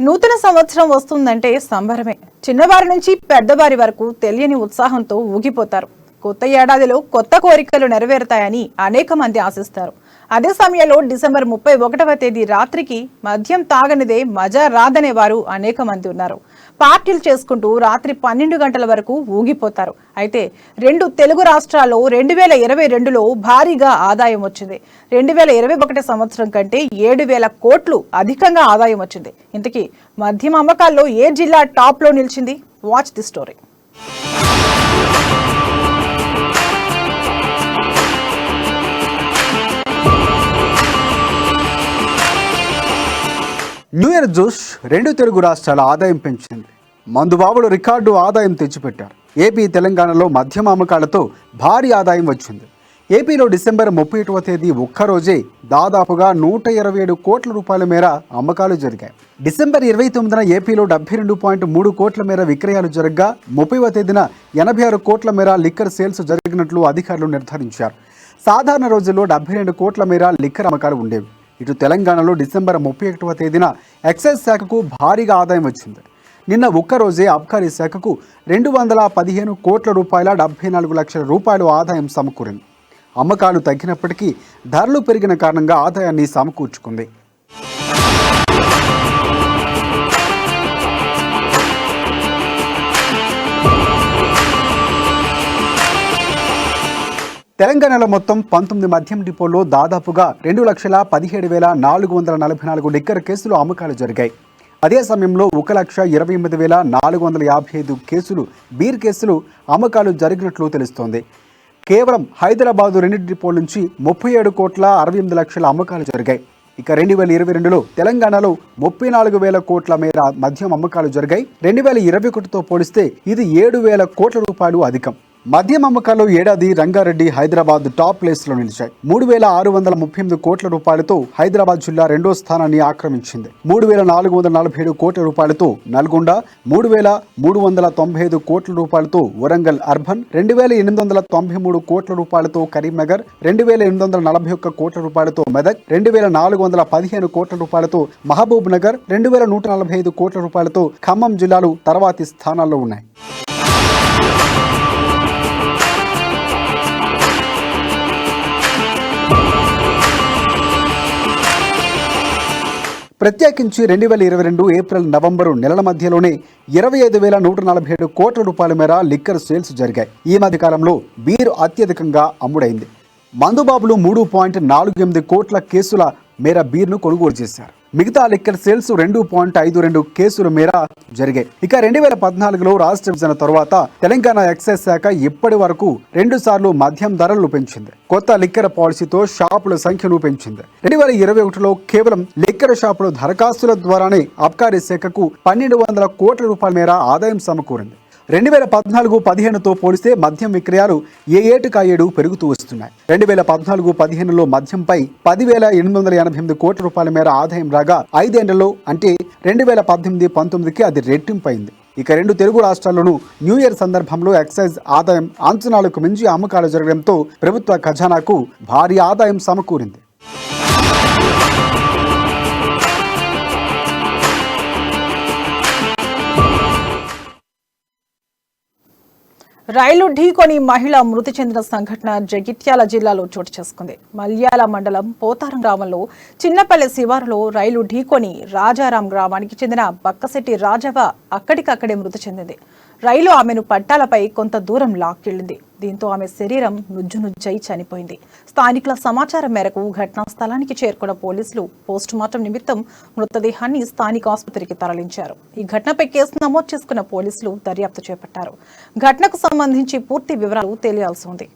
నూతన సంవత్సరం వస్తుందంటే సంబరమే. చిన్నవారి నుంచి పెద్దవారి వరకు తెలియని ఉత్సాహంతో ఊగిపోతారు. కొత్త ఏడాదిలో కొత్త కోరికలు నెరవేరుతాయని అనేక మంది ఆశిస్తారు. అదే సమయంలో డిసెంబర్ 31వ తేదీ రాత్రికి మద్యం తాగనిదే మజా రాదనే వారు అనేక మంది ఉన్నారు. పార్టీలు చేసుకుంటూ రాత్రి 12 గంటల వరకు ఊగిపోతారు. అయితే రెండు తెలుగు రాష్ట్రాల్లో 2022లో భారీగా ఆదాయం వచ్చింది. 2021 సంవత్సరం కంటే 7,000 కోట్లు అధికంగా ఆదాయం వచ్చింది. ఇంతకీ మద్యం అమ్మకాల్లో ఏ జిల్లా టాప్ లో నిలిచింది? Watch the story. New year జోష్ రెండు తెలుగు రాష్ట్రాల ఆదాయం పెంచింది. మందుబాబులు రికార్డు ఆదాయం తెచ్చిపెట్టారు. ఏపీ తెలంగాణలో మద్యం అమ్మకాలతో భారీ ఆదాయం వచ్చింది. ఏపీలో డిసెంబర్ 31వ తేదీ ఒక్కరోజే దాదాపుగా 127 కోట్ల రూపాయల మేర అమ్మకాలు జరిగాయి. డిసెంబర్ 29న ఏపీలో 72.3 కోట్ల మేర విక్రయాలు జరగగా 30వ తేదీన 86 కోట్ల మేర లిక్కర్ సేల్స్ జరిగినట్లు అధికారులు నిర్ధారించారు. సాధారణ రోజుల్లో 72 కోట్ల మేర లిక్కర్ అమ్మకాలు ఉండేవి. ఇటు తెలంగాణలో డిసెంబర్ 31వ తేదీన ఎక్సైజ్ శాఖకు భారీగా ఆదాయం వచ్చింది. నిన్న ఒక్కరోజే అబ్కారీ శాఖకు 215 కోట్ల రూపాయల 74 లక్షల రూపాయలు ఆదాయం సమకూరింది. అమ్మకాలు తగ్గినప్పటికీ ధరలు పెరిగిన కారణంగా ఆదాయాన్ని సమకూర్చుకుంది. తెలంగాణలో మొత్తం 19 మద్యం డిపోల్లో దాదాపుగా 2,17,444 లిక్కర్ కేసులు అమ్మకాలు జరిగాయి. అదే సమయంలో 1,28,455 కేసులు బీర్ కేసులు అమ్మకాలు జరిగినట్లు తెలుస్తోంది. కేవలం హైదరాబాదు 2 డిపోల నుంచి 37 కోట్ల 68 లక్షల అమ్మకాలు జరిగాయి. ఇక 2022లో తెలంగాణలో 34,000 కోట్ల మేర మద్యం అమ్మకాలు జరిగాయి. 2021తో పోలిస్తే ఇది 7,000 కోట్ల రూపాయలు అధికం. మద్యం అమ్మకాల్లో ఏడాది రంగారెడ్డి, హైదరాబాద్ టాప్ ప్లేస్లో నిలిచాయి. 3,638 కోట్ల రూపాయలతో హైదరాబాద్ జిల్లా రెండో స్థానాన్ని ఆక్రమించింది. 3,447 కోట్ల రూపాయలతో నల్గొండ, 3,395 కోట్ల రూపాయలతో వరంగల్ అర్బన్, 2,893 కోట్ల రూపాయలతో కరీంనగర్, 2,841 కోట్ల రూపాయలతో మెదక్, 2,415 కోట్ల రూపాయలతో మహబూబ్ నగర్, 2,145 కోట్ల రూపాయలతో ఖమ్మం జిల్లాలు తర్వాతి స్థానాల్లో ఉన్నాయి. ప్రత్యేకించి 2022 ఏప్రిల్, నవంబరు నెలల మధ్యలోనే 25,147 కోట్ల రూపాయల మేర లిక్కర్ సేల్స్ జరిగాయి. ఈ మధ్య కాలంలో బీర్ అత్యధికంగా అమ్ముడైంది. మందుబాబులు 3.48 కోట్ల కేసుల మేర బీర్ను కొనుగోలు చేశారు. మిగతా లిక్కర్ సేల్స్ 2.52 కేసుల మేర జరిగాయి. ఇక 2014లో రాష్ట్ర విభజన తర్వాత తెలంగాణ ఎక్సైజ్ శాఖ ఇప్పటి వరకు 2 సార్లు మద్యం ధరలు పెంచింది. కొత్త లిక్కర్ పాలసీతో షాపుల సంఖ్యను పెంచింది. 2021లో కేవలం లిక్కర్ షాపుల దరఖాస్తుల ద్వారానే అబ్కారీ శాఖకు 1,200 కోట్ల రూపాయల మేర ఆదాయం సమకూరింది. 2014-15తో పోలిస్తే మద్యం విక్రయాలు ఏ ఏటుకాయేడు పెరుగుతూ వస్తున్నాయి. 2014-15లో మద్యంపై 10,888 కోట్ల రూపాయల మేర ఆదాయం రాగా 5 ఏళ్లలో అంటే 2018-19కి అది రెట్టింపైంది. ఇక రెండు తెలుగు రాష్ట్రాల్లోనూ న్యూ ఇయర్ సందర్భంలో ఎక్సైజ్ ఆదాయం అంచనాలకు మించి అమ్మకాలు జరగడంతో ప్రభుత్వ ఖజానాకు భారీ ఆదాయం సమకూరింది. రైలు ఢీకొని మహిళ మృతి చెందిన సంఘటన జగిత్యాల జిల్లాలో చోటు చేసుకుంది. మల్యాల మండలం పోతారం గ్రామంలో చిన్నపల్లె శివారులో రైలు ఢీకొని రాజారాం గ్రామానికి చెందిన బక్కశెట్టి రాజవ్వ అక్కడికక్కడే మృతి చెందింది. రైలు ఆమెను పట్టాలపై కొంత దూరం లాక్కెళ్లింది. దీంతో ఆమె శరీరం నుజ్జునుజ్జై చనిపోయింది. స్థానికుల సమాచారం మేరకు ఘటనా స్థలానికి చేరుకున్న పోలీసులు పోస్టుమార్టం నిమిత్తం మృతదేహాన్ని స్థానిక ఆసుపత్రికి తరలించారు. ఈ ఘటనపై కేసు నమోదు చేసుకున్న పోలీసులు దర్యాప్తు చేపట్టారు. ఘటనకు సంబంధించి పూర్తి వివరాలు తెలియాల్సి ఉంది.